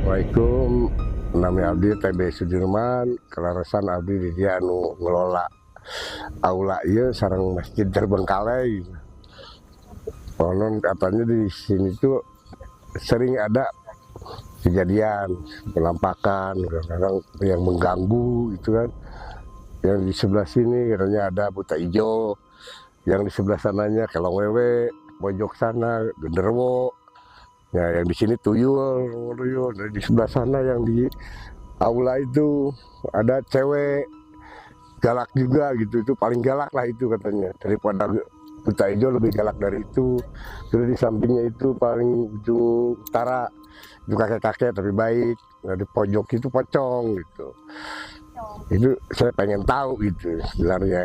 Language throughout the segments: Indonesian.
Assalamualaikum, namanya Abdi TB Sudirman, kelarasan Abdi di dia anu ngelola aula ieu sareng masjid Terbengkalai. Konon katanya di sini tuh sering ada kejadian penampakan, kadang-kadang yang mengganggu gitu kan. Yang di sebelah sini katanya ada buta ijo, yang di sebelah sananya kelong wewe, pojok sana genderuwo. Ya, yang di sini tuyul, tuyul. Di sebelah sana yang di aula itu ada cewek galak juga gitu. Itu paling galak lah itu katanya. Daripada buta hijau lebih galak dari itu. Terus di sampingnya itu paling ujung utara itu kakek-kakek tapi baik. Nah, di pojok itu pocong gitu. Itu saya pengen tahu gitu sebenarnya.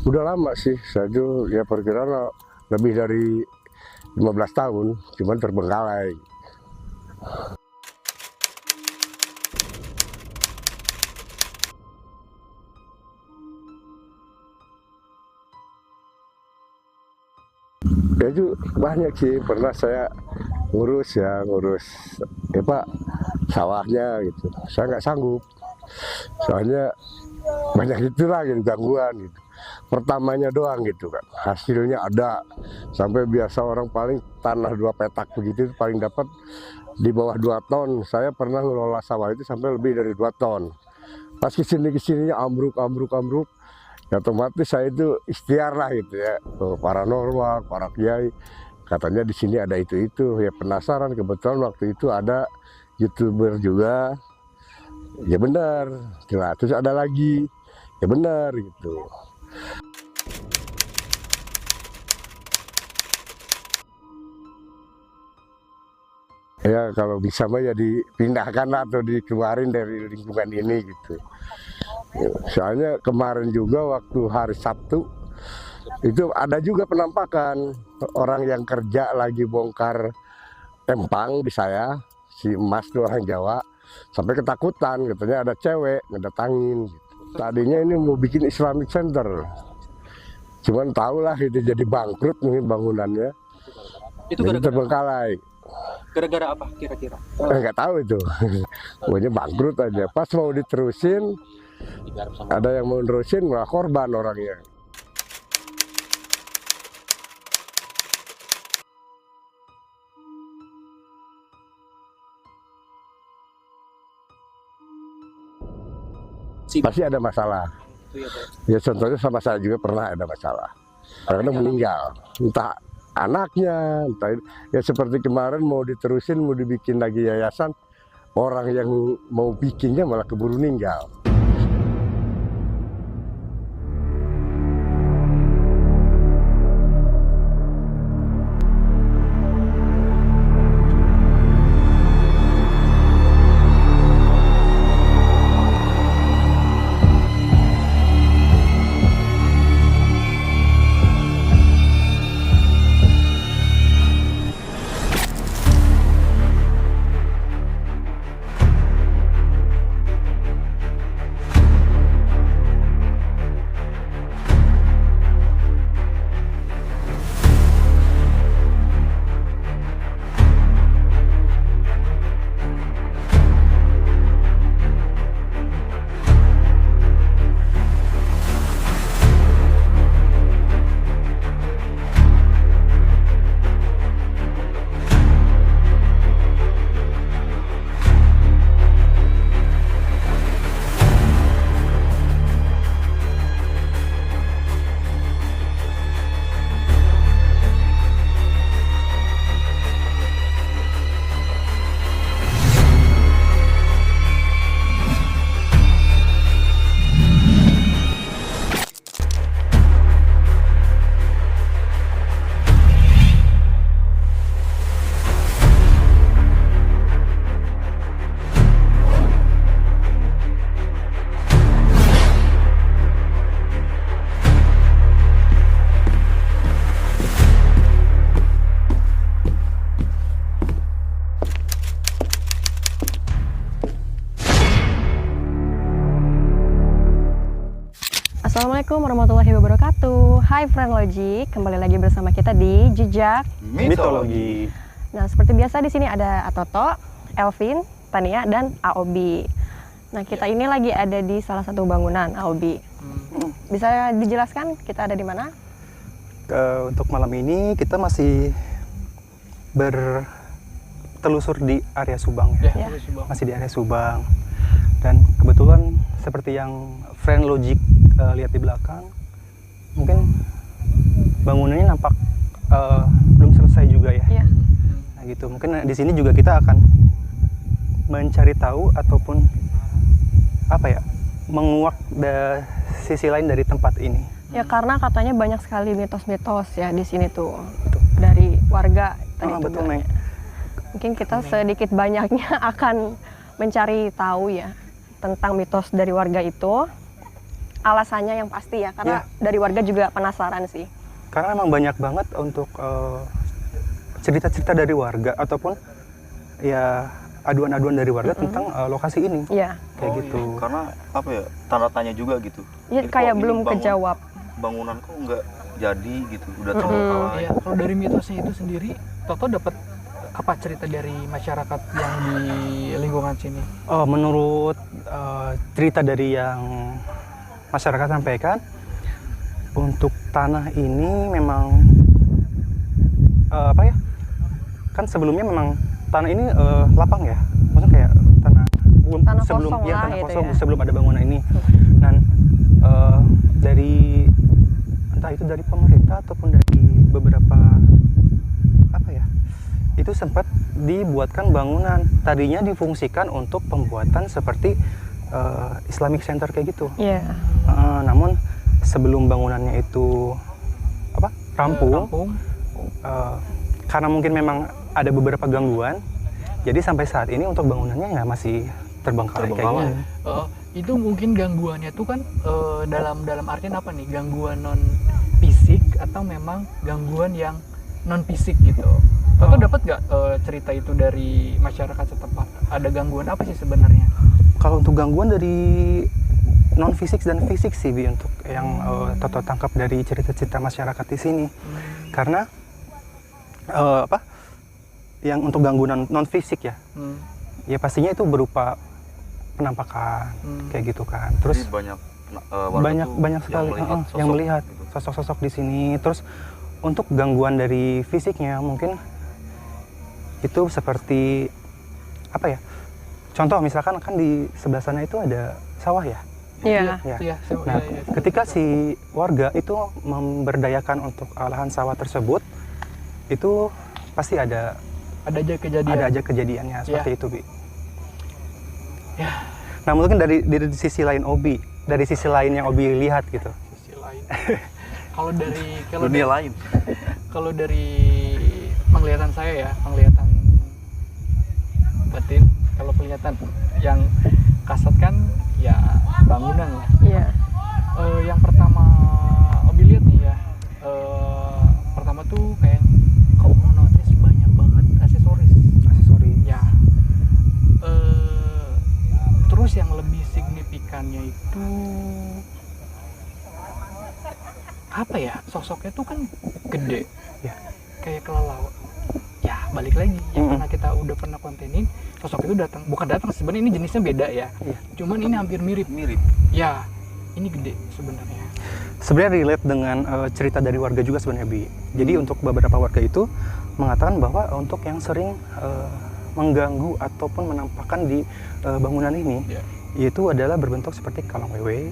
Udah lama sih, saya tuh ya perkiraan lebih dari 15 tahun, cuman terbengkalai. Ya itu banyak sih, pernah saya ngurus ya Pak, sawahnya gitu. Saya nggak sanggup, soalnya banyak itulah gitu gangguan gitu. Pertamanya doang gitu kan, hasilnya ada sampai biasa orang paling tanah 2 petak begitu paling dapat di bawah 2 ton. Saya pernah ngelola sawah itu sampai lebih dari 2 ton. Pas kesininya ambruk, ya otomatis saya itu ikhtiar lah gitu ya, paranormal, para kiai katanya di sini ada itu ya penasaran. Kebetulan waktu itu ada YouTuber juga, ya benar. Terus ada lagi, ya benar gitu. Ya kalau bisa mah ya dipindahkan atau dikeluarin dari lingkungan ini gitu. Soalnya kemarin juga waktu hari Sabtu itu ada juga penampakan orang yang kerja lagi bongkar empang di saya, si Mas tuh orang Jawa, sampai ketakutan katanya ada cewek ngedatangin gitu. Tadinya ini mau bikin Islamic Center, cuman tahulah itu jadi bangkrut nih bangunannya. Itu jadi terbengkalai. Gara-gara apa kira-kira? Nggak tahu itu. Pokoknya bangkrut aja. Pas mau diterusin, ada yang mau nerusin malah korban orangnya. Pasti ada masalah. Ya contohnya sama saya juga pernah ada masalah. Karena meninggal, entah anaknya, entah ya seperti kemarin mau diterusin, mau dibikin lagi yayasan, orang yang mau bikinnya malah keburu meninggal. Assalamualaikum warahmatullahi wabarakatuh. Hai Friend Logic, kembali lagi bersama kita di Jejak Mitologi. Nah, seperti biasa di sini ada Atoto, Elvin, Tania, dan Aobi. Nah, kita ini lagi ada di salah satu bangunan Aobi. Bisa dijelaskan kita ada di mana? Untuk malam ini kita masih bertelusur di area Subang ya. Ya. Masih di area Subang. Dan kebetulan seperti yang Friend Logic lihat di belakang, mungkin bangunannya nampak belum selesai juga ya. Iya. Nah gitu. Mungkin di sini juga kita akan mencari tahu ataupun menguak sisi lain dari tempat ini. Ya, karena katanya banyak sekali mitos-mitos ya di sini tuh. Dari warga tadi tuh Betul, bilangnya. Mungkin kita sedikit banyaknya akan mencari tahu ya tentang mitos dari warga itu. Alasannya yang pasti ya, karena dari warga juga penasaran sih. Karena memang banyak banget untuk cerita-cerita dari warga ataupun ya aduan-aduan dari warga tentang lokasi ini. Iya. Kayak gitu. Iya. Karena tanda tanya juga gitu. Ya, Jadi kayak kok belum ini kejawab. Bangunan kok nggak jadi gitu, udah terbengkalai. Iya, kalau dari mitosnya itu sendiri, Toto dapat apa cerita dari masyarakat yang di lingkungan sini? Menurut cerita dari yang masyarakat sampaikan, untuk tanah ini memang kan sebelumnya memang tanah ini lapang ya, maksudnya kayak Tanah sebelum kosong lah tanah gitu kosong ya. sebelum ada bangunan ini. Dan dari entah itu dari pemerintah ataupun dari beberapa itu sempat dibuatkan bangunan, tadinya difungsikan untuk pembuatan seperti Islamic Center kayak gitu. Iya. Namun sebelum bangunannya itu rampung, karena mungkin memang ada beberapa gangguan, jadi sampai saat ini untuk bangunannya ya masih terbengkalai kayak gini. Itu mungkin gangguannya tuh kan dalam artian apa nih? Gangguan non fisik atau memang gangguan yang non fisik gitu? Toto dapat nggak cerita itu dari masyarakat setempat? Ada gangguan apa sih sebenarnya? Kalau untuk gangguan dari non fisik dan fisik sih, Bi, untuk yang Toto tangkap dari cerita-cerita masyarakat di sini. Karena yang untuk gangguan non fisik ya, ya pastinya itu berupa penampakan kayak gitu kan. Terus Jadi banyak banyak sekali yang melihat gitu. sosok-sosok di sini. Terus untuk gangguan dari fisiknya mungkin itu seperti contoh misalkan kan di sebelah sana itu ada sawah ya. Iya. Iya. Nah, ketika si warga itu memberdayakan untuk lahan sawah tersebut, itu pasti ada aja kejadiannya seperti itu, Bi. Ya. Nah, mungkin dari sisi lain Obi, dari sisi lain yang Obi lihat gitu. Sisi lain. Kalau Dunia lain. Kalau dari penglihatan saya ya, penglihatan batin, kalau penglihatan yang kasat kan ya bangunan lah. Iya. Yang pertama Obi lihat nih ya, pertama tuh kayak kau notice banyak banget aksesoris. Ya. Terus yang lebih signifikannya itu apa ya? Sosoknya tuh kan gede. Ya. Kayak kelelawar. Ya, balik lagi yang pernah kita udah pernah kontenin, sosok itu bukan datang sebenarnya, ini jenisnya beda ya. Cuman ini hampir mirip. Ya, ini gede sebenarnya. Sebenarnya relate dengan cerita dari warga juga sebenarnya, Bi. Jadi untuk beberapa warga itu mengatakan bahwa untuk yang sering mengganggu ataupun menampakkan di bangunan ini, yaitu adalah berbentuk seperti kalong wewe.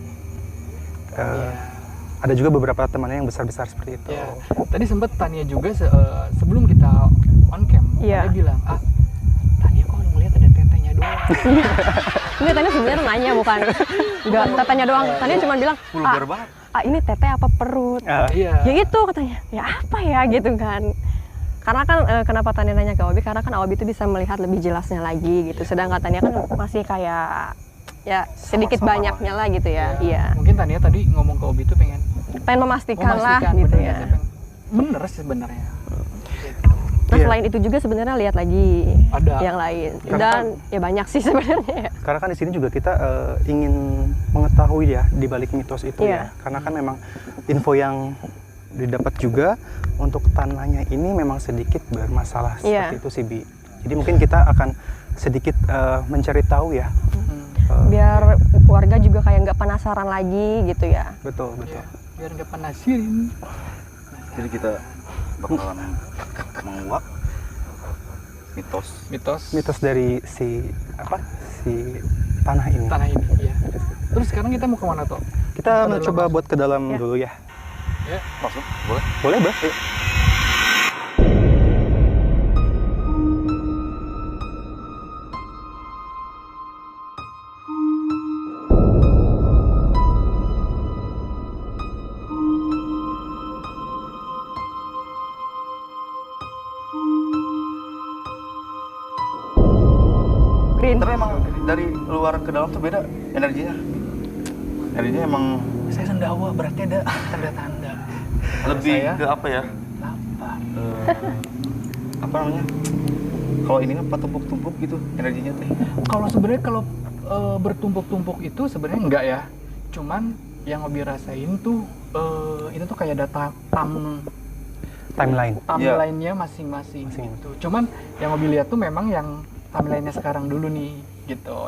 Ada juga beberapa temannya yang besar-besar seperti itu. Ya. Tadi sempat Tania juga sebelum kita on cam, Iya. dia bilang, Tania kok ngeliat ada tetenya doang. Enggak, Tania sebenarnya nanya bukan. Enggak, tetenya doang. Tania cuma bilang, Vulgar banget. ini tete apa perut? Iya. Ya itu katanya. Ya apa ya gitu kan. Karena kan kenapa Tania nanya ke Aobi, karena kan Aobi itu bisa melihat lebih jelasnya lagi gitu. Sedangkan Tania kan masih kayak ya sedikit Sama-sama banyaknya lah gitu ya. Iya. Mungkin Tania tadi ngomong ke Obi itu pengen Pengen memastikan lah gitu bener ya. nggak sih, bener sih sebenarnya. Nah Iya. selain itu juga sebenarnya lihat lagi Ada. yang lain Karena dan ya banyak sih sebenarnya. Karena kan di sini juga kita ingin mengetahui ya di balik mitos itu Iya. ya. Karena kan memang info yang didapat juga untuk tanahnya ini memang sedikit bermasalah Iya. seperti itu sih Bi. Jadi mungkin kita akan sedikit mencari tahu ya. Biar warga juga kayak nggak penasaran lagi gitu ya. Betul, betul. Ya, biar nggak penasirin. Jadi kita bakalan menguak mitos Mitos dari si tanah ini. Tanah ini, ya. Terus sekarang kita mau kemana toh? Kita Ke mencoba dalam. buat ke dalam Ya. dulu ya. Ya. masuk boleh. Boleh, Bah? Yuk. Green. Tapi emang dari luar ke dalam tuh beda energinya. Energinya emang Saya sendawa, berarti ada tanda-tanda. lebih Saya ke apa ya? lapar. Apa namanya? Kalau ini apa tumpuk-tumpuk gitu energinya teh. Kalau sebenarnya kalau bertumpuk-tumpuk itu sebenarnya enggak ya. Cuman yang Obi rasain tuh itu tuh kayak data Timeline. timeline-nya masing-masing Masing. gitu. Cuman yang Obi lihat tuh memang yang timeline-nya sekarang dulu nih gitu.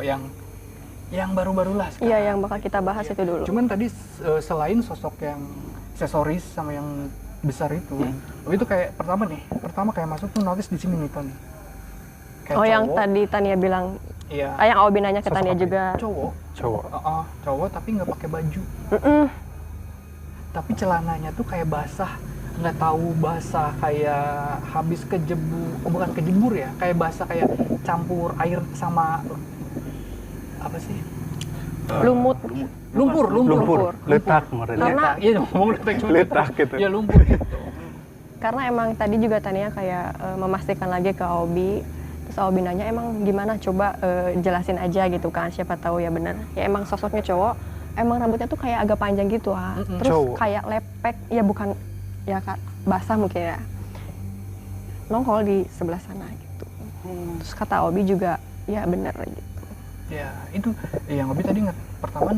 Yang baru-baru lah sekarang. Iya yang bakal kita bahas itu dulu. Cuman tadi selain sosok yang aksesoris sama yang besar itu, Obi tuh kayak pertama kayak masuk tuh notice di sini nih Ton. Kayak Oh yang cowok. tadi Tania bilang, Iya. yang Obi nanya ke Sosok Tania apa juga. Cowok. Cowok. Cowok tapi nggak pakai baju. Mm-mm. Tapi celananya tuh kayak basah, nggak tahu basah kayak habis bukan kejebur ya, kayak basah kayak campur air sama apa sih? Lumut. Lumpur. Lumpur. Letak kemarin. Karena- Iya, ngomong letak cuma Letak gitu. Ya lumpur gitu. Karena emang tadi juga Tania kayak memastikan lagi ke Obi. Terus Obi nanya emang gimana, coba jelasin aja gitu kan, siapa tahu ya bener. Ya emang sosoknya cowok, emang rambutnya tuh kayak agak panjang gitu Terus Cowok. kayak lepek, ya bukan, ya basah mungkin ya. Nongol di sebelah sana gitu. Terus kata Obi juga, ya bener gitu. Ya itu yang Obi tadi pertama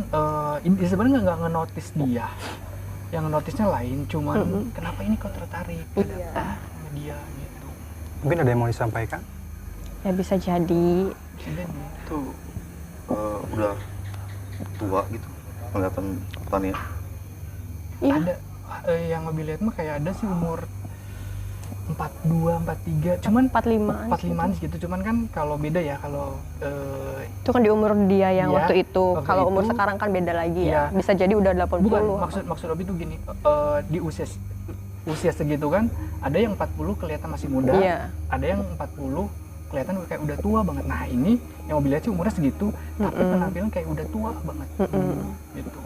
ini sebenarnya nggak nge-notice dia, yang nge-notice-nya lain, cuman kenapa ini kok tertarik Iya. sama dia gitu. Mungkin ada yang mau disampaikan? Ya bisa jadi. Dan Itu udah tua gitu kelihatan Tania. Iya. ada yang Obi lihat mah kayak ada sih umur 42, 43, cuman 45-an. 45-an gitu. Cuman kan kalau beda ya kalau Itu kan di umur dia yang Iya, waktu itu. waktu Kalau umur itu, sekarang kan beda lagi iya. ya. Bisa jadi udah 80. bukan maksud Obi tuh gini, di usia segitu kan ada yang 40 kelihatan masih muda, Iya. ada yang 40 kelihatan kayak udah tua banget. Nah ini yang Obi lihat sih umurnya segitu, tapi penampilan kayak udah tua banget gitu.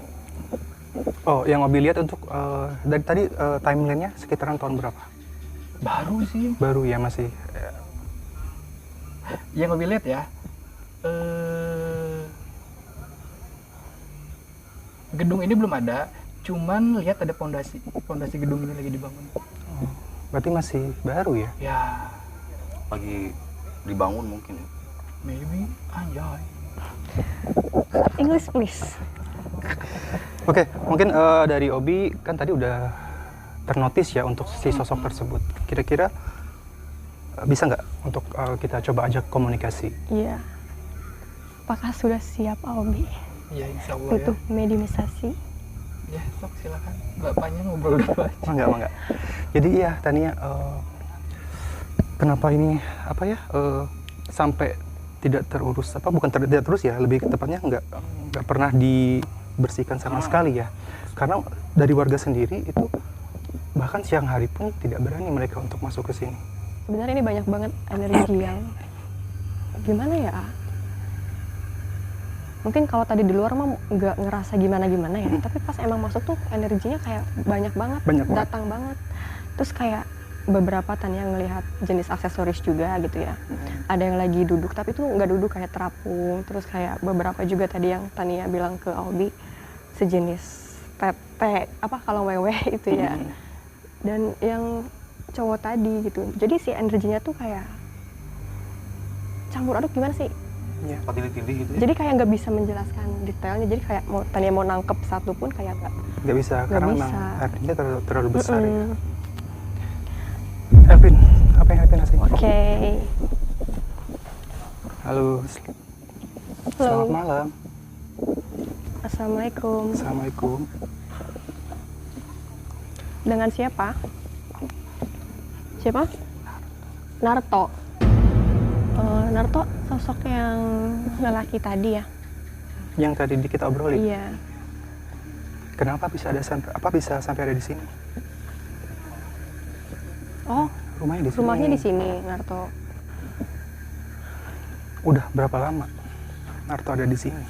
Oh, yang Obi lihat untuk dari tadi timelinenya sekitaran tahun berapa? Baru sih Baru ya masih. yang Obi lihat ya, gedung ini belum ada, cuman lihat ada pondasi gedung ini lagi dibangun. Berarti masih baru ya? Ya Lagi dibangun mungkin. maybe anjay. English please. Oke, mungkin dari Obi kan tadi udah ternotis ya untuk si sosok tersebut. Kira-kira bisa nggak untuk kita coba ajak komunikasi? Iya. Apakah sudah siap Obi Ya insya Allah untuk mediumisasi? ya sok silakan bapaknya ngobrol dulu aja. Enggak. Jadi iya Tania, kenapa ini apa ya sampai tidak terurus? Apa bukan tidak terurus ya? Lebih tepatnya nggak pernah dibersihkan sama sekali ya. Karena dari warga sendiri itu bahkan siang hari pun tidak berani mereka untuk masuk ke sini. Sebenarnya ini banyak banget energi yang gimana ya? Mungkin kalau tadi di luar mah nggak ngerasa gimana-gimana ya, tapi pas emang masuk tuh energinya kayak banyak banget, datang banget. Terus kayak beberapa Tania ngelihat jenis aksesoris juga gitu ya. Ada yang lagi duduk, tapi tuh nggak duduk, kayak terapung. Terus kayak beberapa juga tadi yang Tania bilang ke Obi, sejenis tete, apa kalau wewe itu ya. Dan yang cowok tadi gitu. Jadi si energinya tuh kayak campur aduk, gimana sih? Iya. Patili-tili gitu ya. Jadi kayak nggak bisa menjelaskan detailnya. Jadi kayak mau tadi mau nangkep satu pun kayak Nggak bisa, Nggak karena bisa. memang artinya terlalu besar ya. Mm-mm. Elvin, apa yang Elvin rasain? Oke. Halo, selamat malam. Assalamualaikum. Assalamualaikum. Dengan siapa? Siapa? Narto. Narto sosok yang lelaki tadi ya? Yang tadi kita obrolin. Iya. Kenapa bisa sampai ada di sini? Oh, Rumahnya di sini. rumahnya di sini, Narto. Udah berapa lama Narto ada di sini?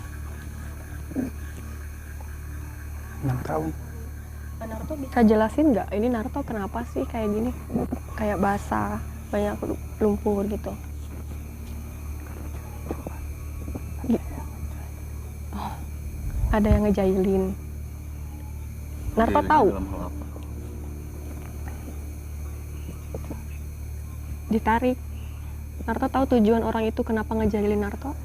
6 tahun. Narto bisa jelasin nggak ini Narto kenapa sih kayak gini? Kayak basah, banyak lumpur gitu. Oh, ada yang ngejailin. Narto Jailin tahu dalam hal apa? ditarik. Narto tahu tujuan orang itu kenapa ngejailin Narto?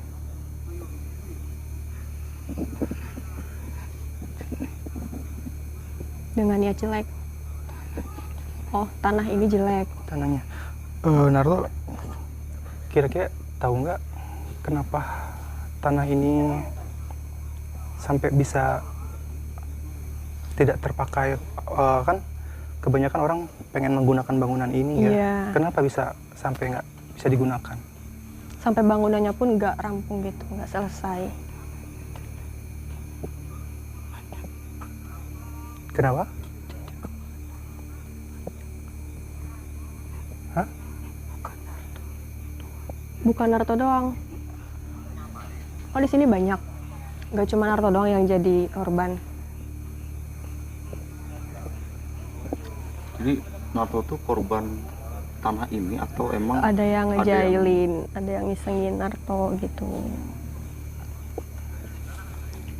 Dengan niat jelek. Oh, tanah ini jelek. Tanahnya. Narto, kira-kira tahu nggak kenapa tanah ini sampai bisa tidak terpakai? Kan kebanyakan orang pengen menggunakan bangunan ini ya. Iya. Kenapa bisa sampai nggak bisa digunakan? Sampai bangunannya pun nggak rampung gitu, nggak selesai. Kenapa? Hah? Bukan Narto doang. Oh, di sini banyak. Nggak cuma Narto doang yang jadi korban. Jadi Narto tuh korban tanah ini atau emang Ada yang ada ngejailin, ada yang ngisengin Narto gitu.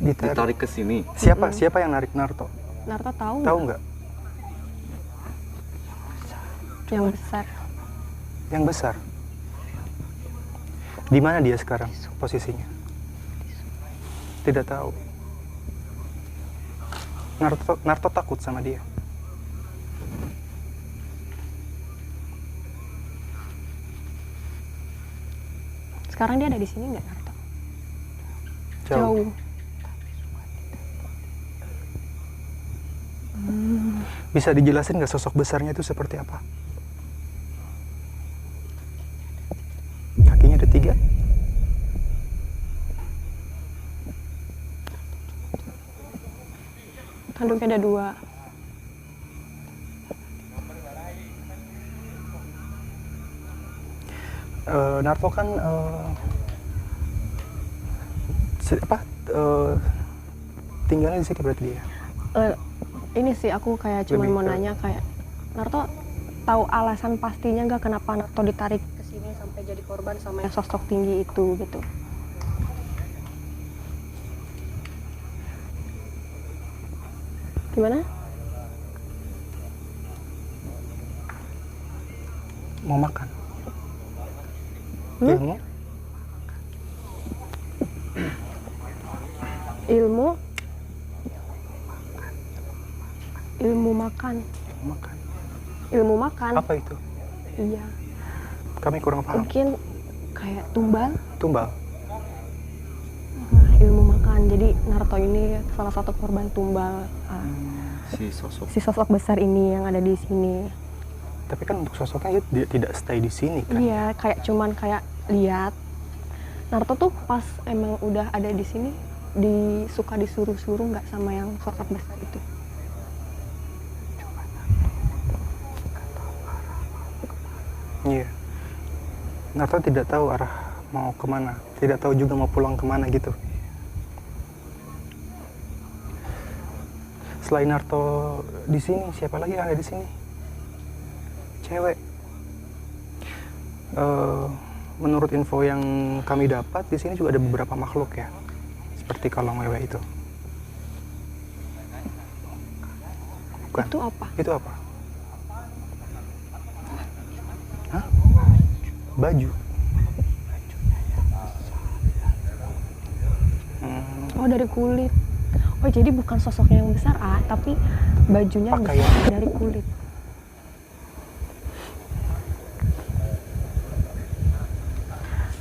ditarik ke sini? Siapa yang narik Narto? Narto tahu Tahu nggak? nggak? Yang besar. Yang besar. Di mana dia sekarang posisinya? Tidak tahu. Narto takut sama dia. Sekarang dia ada di sini nggak, Narto? Jauh. Bisa dijelasin nggak sosok besarnya itu seperti apa? Kakinya ada 3. Tanduknya ada 2. Narto kan tinggalnya di sini berarti dia. Ini sih aku kayak cuma Lebih mau ke- nanya kayak Narto tahu alasan pastinya nggak kenapa Narto ditarik ke sini sampai jadi korban sama yang sosok tinggi itu gitu. Gimana? Mau makan. Hmm? Ilmu Ilmu makan. makan. Ilmu makan. Apa itu? Iya. Kami kurang paham. Mungkin kayak tumbal. Tumbal. Nah, ilmu makan. Jadi Naruto ini salah satu korban tumbal. Si sosok Si sosok besar ini yang ada di sini. Tapi kan untuk sosoknya dia tidak stay di sini kan? Iya, kayak cuman kayak lihat. Naruto tuh pas emang udah ada di sini, suka disuruh-suruh nggak sama yang sosok besar itu. Iya. Naruto tidak tahu arah mau kemana, tidak tahu juga mau pulang kemana gitu. Selain Naruto di sini, siapa lagi yang ada di sini? Cewek. Menurut info yang kami dapat, di sini juga ada beberapa makhluk ya, seperti kalong wewe itu. Bukan? Itu apa? Itu apa? baju. Oh, dari kulit. Oh, jadi bukan sosoknya yang besar, tapi bajunya Pakaian. besar dari kulit.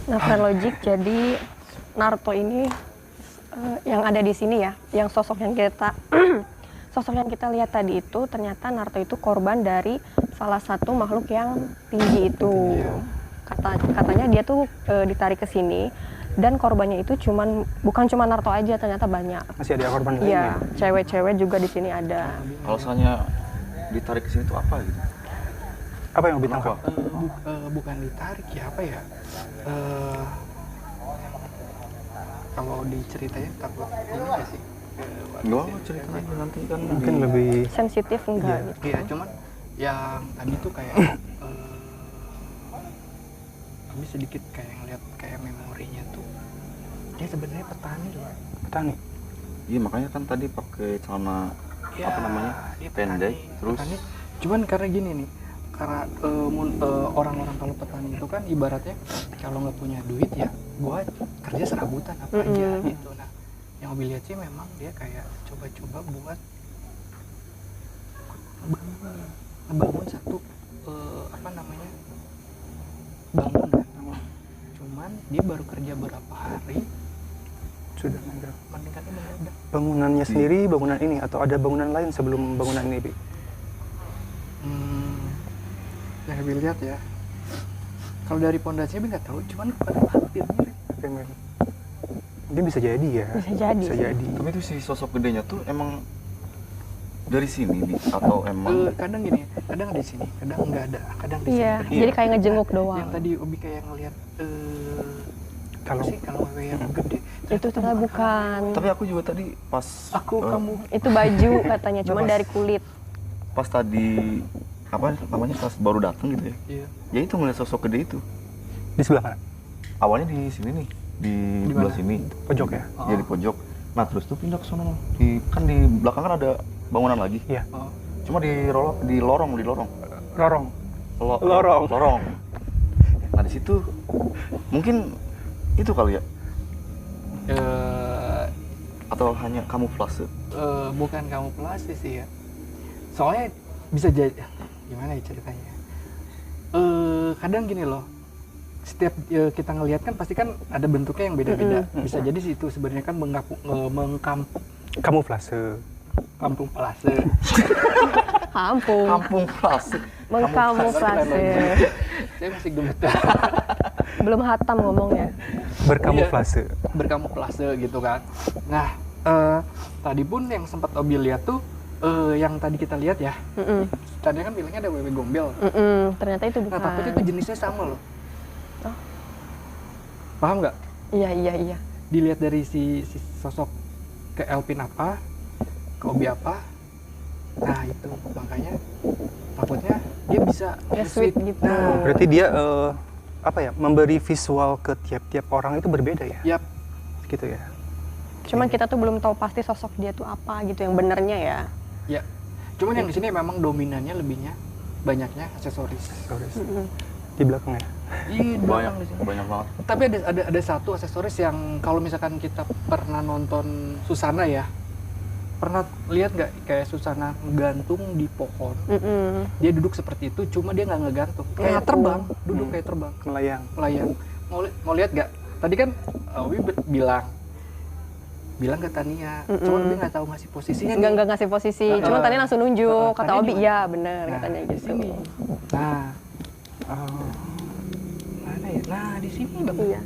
Nah, Logik, jadi Naruto ini yang ada di sini ya, yang sosok yang kita sosok yang kita lihat tadi itu ternyata Naruto itu korban dari salah satu makhluk yang tinggi itu. Katanya dia tuh ditarik ke sini dan korbannya itu bukan cuma Naruto aja, ternyata banyak. Masih ada korban lainnya. Iya, cewek-cewek juga di sini ada. Alasannya ditarik ke sini tuh apa gitu? Apa yang lebih tangkap? Bukan ditarik ya, apa ya? Kalau diceritain takut ini nggak sih? Enggak, cerita aja nanti kan Mungkin lebih Sensitif enggak gitu. Iya, cuman yang tadi tuh kayak kami sedikit kayak ngeliat kayak memorinya tuh dia sebenarnya petani loh. petani. Iya, makanya kan tadi pakai celana Ya, apa namanya? dia Pendek, terus petani. Cuman karena gini nih, karena orang-orang kalau petani itu kan ibaratnya kalau nggak punya duit ya buat kerja serabutan apa aja gitu. Nah, yang Obi lihat sih memang dia kayak coba-coba buat ngebangun satu apa namanya bangunan. Cuman dia baru kerja berapa hari Sudah meninggal. meninggalnya mendadak. Bangunannya sendiri bangunan ini atau ada bangunan lain sebelum bangunan ini, Bi? Yang Obi lihat ya, kalau dari pondasinya Obi nggak tahu, cuman hampir mirip. Dia bisa jadi ya. Bisa jadi Bisa sih. jadi. tapi itu si sosok gedenya tuh emang dari sini nih atau emang Kadang gini, kadang di sini, kadang nggak ada, kadang di Iya, sini. jadi kayak ngejenguk Yang doang. tadi Obi kayak ngelihat Kalau sih kalau wewe yang gede Itu ternyata bukan. tapi aku juga tadi pas kamu Itu baju katanya, cuman Pas- dari kulit. pas tadi apa namanya pas baru datang gitu ya. iya. Ya itu ngeliat sosok gede itu. di sebelah mana? Awalnya di sini nih, di Di sebelah mana? sini. Pojok ya? Ya di pojok. Nah, terus tuh pindah ke sono. Kan di belakang kan ada bangunan lagi. Iya. Oh. Cuma di lorong. Lorong. Lorong. Nah, di situ mungkin itu kali ya, Eh, atau hanya kamuflase. bukan kamuflase sih ya. Soalnya bisa jadi gimana ya ceritanya? Kadang gini loh. Setiap kita ngelihat kan pasti kan ada bentuknya yang beda-beda. Bisa jadi sih itu sebenarnya kan Kamuflase. kampung plase. Kampung. Kampung plase. Mengkamuflase. Saya masih gemetar. Belum hatam ngomongnya. Berkamuflase. Berkamuflase gitu kan. Nah, tadi pun yang sempat Obi lihat tuh yang tadi kita lihat ya. Tadi kan bilangnya ada wewe gombel. Ternyata itu bukan. Nah, tapi itu jenisnya sama loh. Oh. Paham nggak? Iya. Dilihat dari si sosok ke Elpin apa, ke Obi apa. Nah, itu makanya takutnya dia bisa Nge-sweet gitu. Nah, Berarti dia apa ya? Memberi visual ke tiap-tiap orang itu berbeda ya? yap. Gitu ya. Cuman kita tuh belum tahu pasti sosok dia tuh apa gitu yang benernya ya. Ya. Cuman yang di sini memang dominannya lebihnya banyaknya aksesoris. Di belakang ya? Iya, Banyak, di sini. banyak banget. Tapi ada satu aksesoris yang kalau misalkan kita pernah nonton Susana ya, pernah lihat nggak kayak Susana gantung di pohon? Dia duduk seperti itu, cuma dia nggak ngegantung, kayak Ngapung. terbang, duduk kayak terbang, Melayang. melayang. Mau lihat nggak? Tadi kan Obi bilang ke Tania, cuma dia nggak tahu ngasih posisinya. nih. Enggak ngasih posisi. Cuman tadi langsung nunjuk. Kata Tania Obi, di mana? iya bener Nah, katanya di gitu. sini. Nah, mana ya? Nah, di sini Bang. Iya.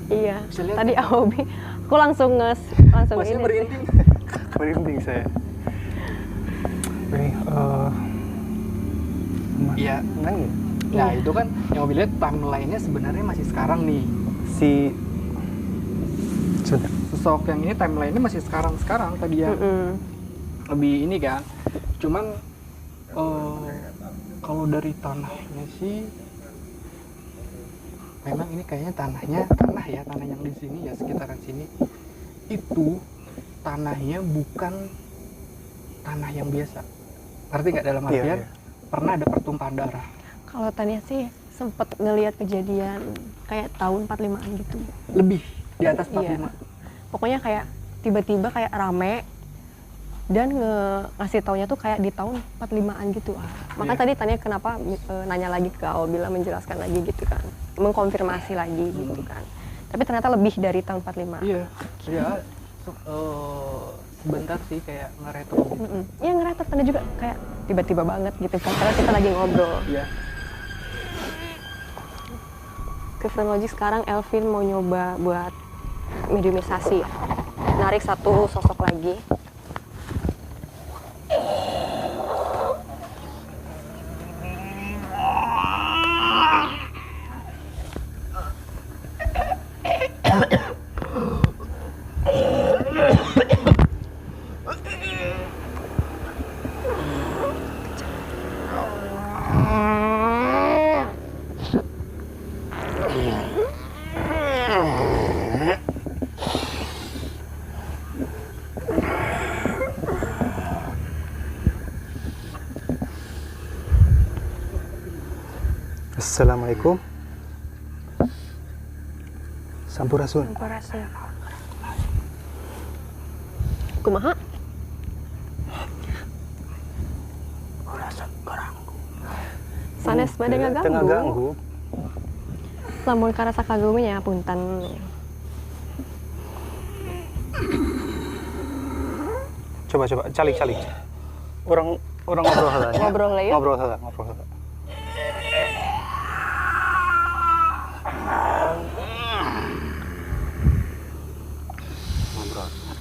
Iya. Bisa lihat Tadi nggak? Obi, aku langsung Masih ini. sih. berinding. Merinding saya. Ini Iya. mana ya? Nah, itu kan yang Obi lihat timeline-nya sebenarnya masih sekarang nih. Si sudah. Sosok yang ini timeline-nya masih sekarang tadi ya. Lebih ini kan. Cuman kalau dari tanahnya sih memang ini kayaknya tanah yang di sini ya sekitaran sini itu tanahnya bukan tanah yang biasa. Ngerti nggak dalam Iya, artian iya. pernah ada pertumpahan darah. Kalau Tania sih Sempet ngelihat kejadian kayak tahun 45-an gitu. Lebih di atas 45. Iya. Pokoknya kayak tiba-tiba kayak rame dan ngasih taunya tuh kayak di tahun 45-an gitu. Maka Iya. tadi tanya kenapa nanya lagi ke Aobila, menjelaskan lagi gitu kan. Mengkonfirmasi lagi gitu kan. Tapi ternyata lebih dari tahun 45. Iya. Ya sebentar sih kayak ngeretro gitu. Iya ngeretot tadi juga kayak tiba-tiba banget gitu kan. Karena kita lagi ngobrol. Iya. Ke Friendlogic sekarang Elvin mau nyoba buat mediumisasi ya. Narik satu sosok lagi. Assalamualaikum. Sampurasun. Sampurasun. Kumaha? Sanes bade Tengah ngaganggu. ganggu. Lamun karasa kagumnya punten. Coba calik. Orang ngobrol heula. nya. Ngobrol heula, yuk. Ngobrol heula.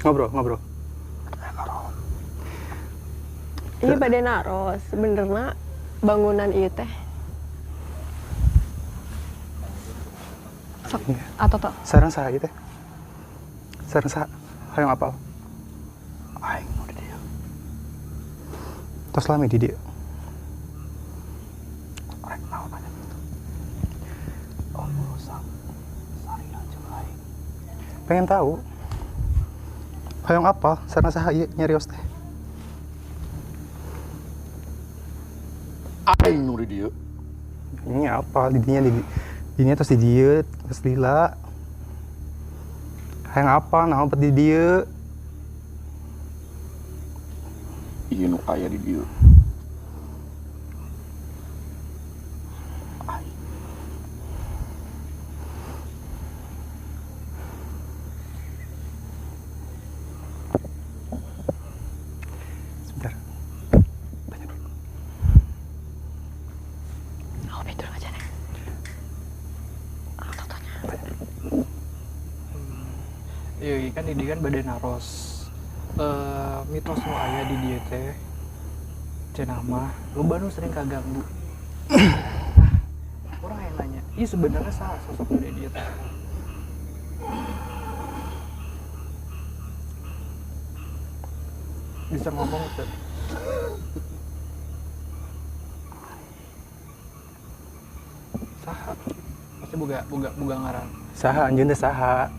Ngobrol. Iya bade naros, sebenarnya bangunan ieu teh. Sok atau toh? Sareng saha ieu teh? Sareng saha? Hayang apal? Aing nu di dieu. Tos lami di dieu. Rek naon aya? Oh, urusan sarian jeung aing. Pengen tahu. Hayang apal? Sareng saha ieu nyarios teh? Aing nu di dieu. Nya apa dinya terus di dieu terus lila hayang apa naon di dieu Ieu nu aya di dieu. sebentar tanya dulu. Oh, betul aja nih. Iya kan di kan badan naros. Mitos nu aya di dieu teh cenah mah loba nu sering kaganggu. Nah, orang yang nanya, "Ih sebenarnya saha sosok nu di dieu teh?" Bisa ngomong tuh. Saha? Pasti boga ngaran. Saha anjeun teh saha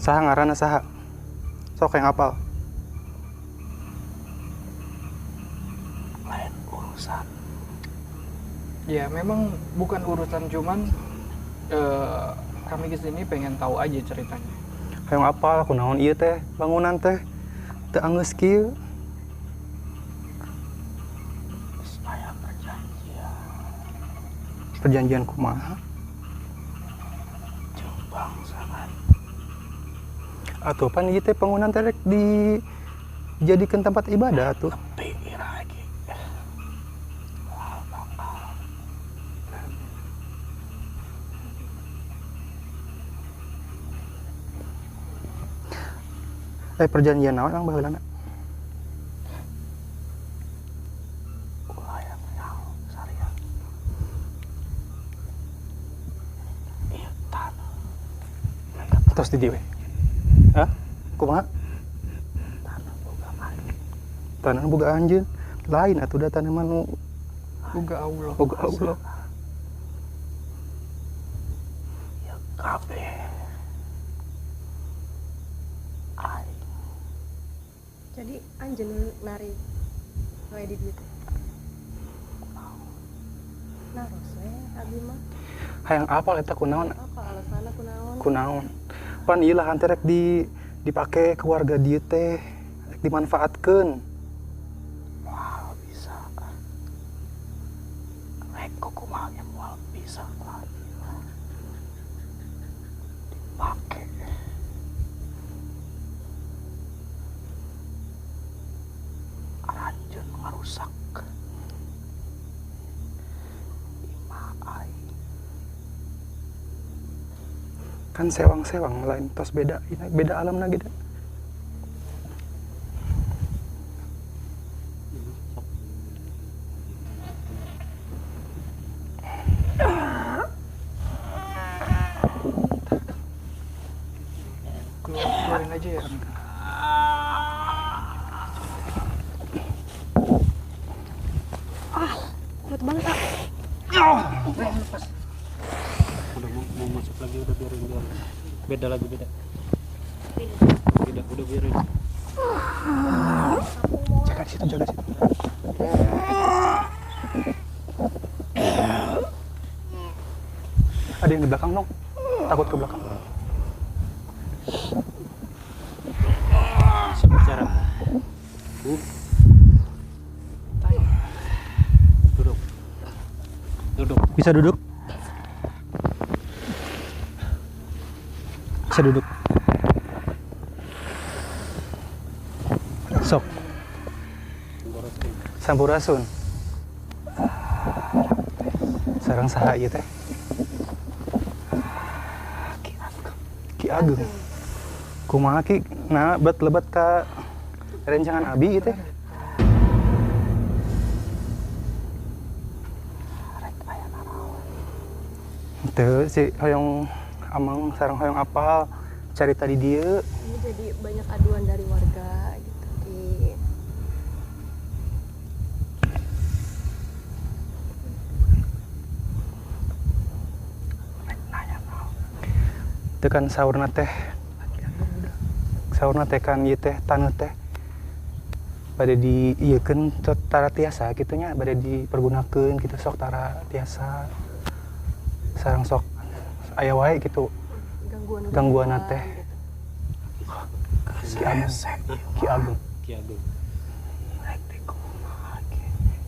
ngaranna saha sok yang apal Lain urusan. Ya memang bukan urusan, cuman kami kesini pengen tahu aja ceritanya. hayang apal kunaon ieu teh bangunan teh teu anggeus kieu Aya perjanjian perjanjian kumaha jeung bangsa lain. atuh pan ieu teh bangunan teh rek dijadikeun tempat ibadah atuh Pikir lagi. perjanjian naon ang baheulana Ulah yang nyaho sarian. Ieu tanah. tos di dieu we hah kumaha Tanah boga aing. tanah boga anjeun lain atuh da tanah mah Boga Allah. boga Allah Ieu kabeh aing. Jadi anjeun nari wae di dieu teh. Naros abi mah hayang apal eta kunaon apa alasanna kunaon? kunaon pan ieu lahan teh rek dipake ke warga dieu teh rek dimanfaatkeun. Wah, bisa. Rek kumaha moal bisa lagi. Dipake. Aranjeun ngarusak. Kan sewang-sewang lain tos beda alamna gitu. Keluarin aja ya. Kuat banget ah. Udah mau masuk lagi, udah biarin. Beda lagi, beda udah biarin. Jaga situ. Ada yang di belakang dong. Takut ke belakang. Bisa bicara. Duduk. Bisa duduk. Sok. Sampurasun. Sareng saha ieu teh? Ki Ageng. Kumaha Ki? Nah, lebat ka rencangan abi ieu teh? Teu si hoyong amang sareng hoyong apal carita di dieu. Ini jadi banyak aduan dari warga gitu di Teu kan saurna teh kan ieu teh taneuh teh bade di ieukeun tara tiasa kitu nya, bade dipergunakeun kitu sok tara tiasa sareng sok aya wae kitu gangguan teh. Ki Ageng.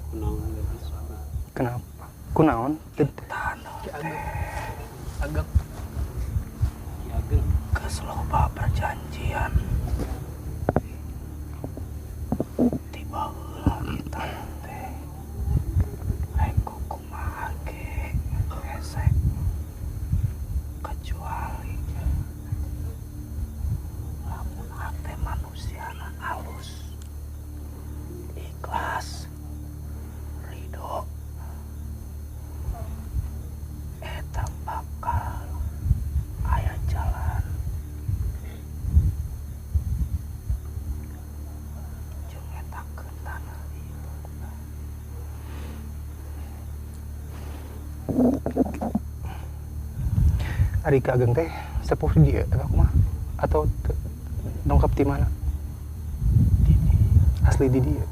Kunaon gak bisa. Kenapa? Kunaon? Ki Ageng. Geus loba perjanjian. Tiba heula kita teh. Rek kumaha ge hesek. Kecuali lamun hate manusiana halus, ikhlas, ridho, eta bakal aya jalan. Jeung etakeun tanah ieu. Ari Ki Ageng teh sepuh di dieu eta kumaha? Atau dongkap di mana? Asli di dieu.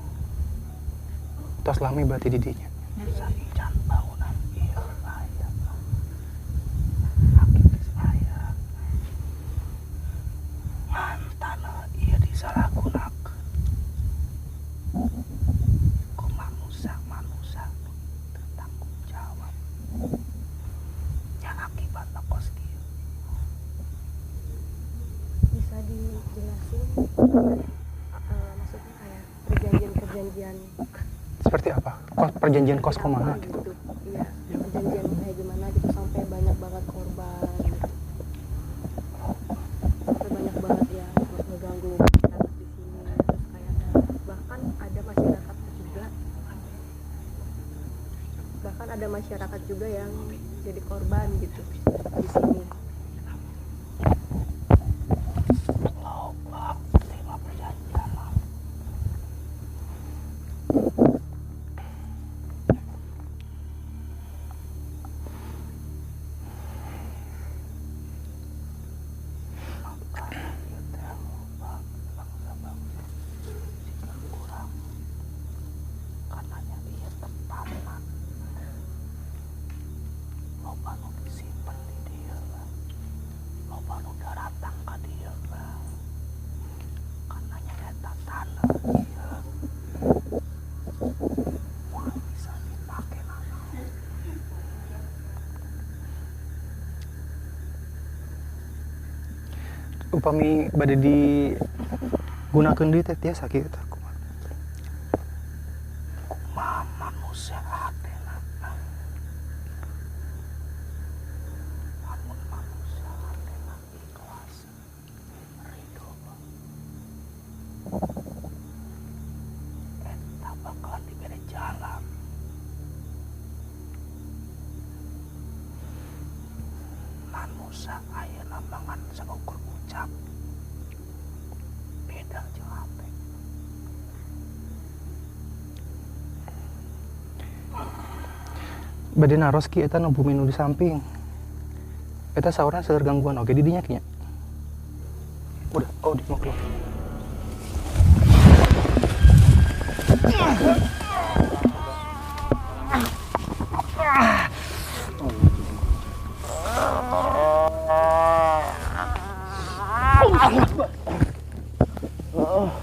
Tos lami berarti di dinya. Sarican bangunan ieu aya. Aki geus aya. Ngan tanah ieu disalahgunakeun ku manusia teu tanggung jawab. Nya akibatna kos kieu. bisa dijelasin maksudnya kayak perjanjian Seperti apa? Perjanjian kos kumaha gitu. Iya, perjanjian kayak gimana gitu sampai banyak banget korban gitu. Sampai banyak banget ya ngeganggu masyarakat di sini, terus kayak bahkan ada masyarakat juga yang jadi korban gitu di sini. Loba terima perjanjian. upami bade digunakeun deui teh tiasa kieu tah kumaha. Manusia hatena. Lamun manusia hatena ikhlas, ridho. Eta bakalan dibere jalan. Manusia ayeuna mangan saukur ucap. Beda jeung hate. Bade naros ki eta nu bumi nu di samping. Eta saurna seueur gangguan oge di dinya kinya. Udah, oh di mau keluar. Oh.